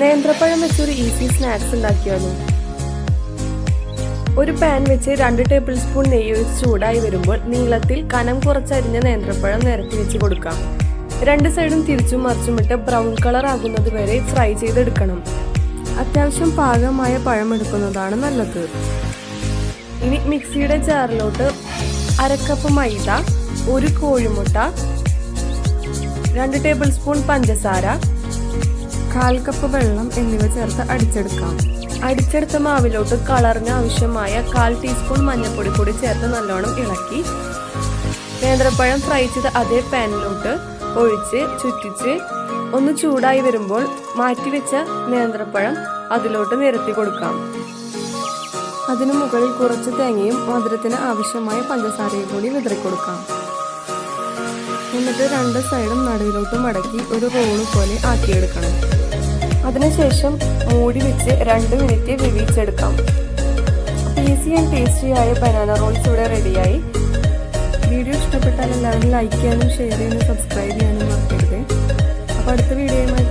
നേന്ത്രപ്പഴം വെച്ചൊരു easy snacks ഉണ്ടാക്കിയാലോ. ഒരു പാൻ വെച്ച് 2 ടേബിൾ സ്പൂൺ നെയ്യ് ഒഴിച്ച് ചൂടായി വരുമ്പോൾ നീളത്തിൽ കനം കുറച്ചരിഞ്ഞ നേന്ത്രപ്പഴം നിരത്തി വെച്ച് കൊടുക്കാം. 2 സൈഡും തിരിച്ചും മറിച്ചുമിട്ട് ബ്രൗൺ കളർ ആകുന്നത് വരെ ഫ്രൈ ചെയ്തെടുക്കണം. അത്യാവശ്യം പാകമായ പഴം എടുക്കുന്നതാണ് നല്ലത്. ഇനി മിക്സിയുടെ ജാറിലോട്ട് 1/2 കപ്പ് മൈദ, 1 കോഴിമുട്ട, 2 ടേബിൾ സ്പൂൺ പഞ്ചസാര, 1/4 കപ്പ് വെള്ളം എന്നിവ ചേർത്ത് അടിച്ചെടുക്കാം. അടിച്ചെടുത്ത മാവിലോട്ട് കളറിന് ആവശ്യമായ 1/4 ടീസ്പൂൺ മഞ്ഞൾപ്പൊടി കൂടി ചേർത്ത് നല്ലോണം ഇളക്കി നേന്ത്രപ്പഴം ഫ്രൈ ചെയ്ത് അതേ പാനിലോട്ട് ഒഴിച്ച് ചുറ്റിച്ച് ഒന്ന് ചൂടായി വരുമ്പോൾ മാറ്റിവെച്ച നേന്ത്രപ്പഴം അതിലോട്ട് നിരത്തി കൊടുക്കാം. അതിനു മുകളിൽ കുറച്ച് തേങ്ങയും മധുരത്തിന് ആവശ്യമായ പഞ്ചസാരയും കൂടി വിതറിക്കൊടുക്കാം. എന്നിട്ട് 2 സൈഡും നടുവിലോട്ട് മടക്കി ഒരു റോള് പോലെ ആക്കിയെടുക്കണം. അതിനുശേഷം മൂടി വെച്ച് 2 മിനിറ്റ് വേവിച്ചെടുക്കാം. ഈസി ആൻഡ് ടേസ്റ്റിയായ ബനാന റോൾസ് ഇവിടെ റെഡിയായി. വീഡിയോ ഇഷ്ടപ്പെട്ടാൽ എല്ലാവരും ലൈക്ക് ചെയ്യാനും ഷെയർ ചെയ്യാനും സബ്സ്ക്രൈബ് ചെയ്യാനും മറക്കരുത്. അപ്പോൾ അടുത്ത വീഡിയോയുമായി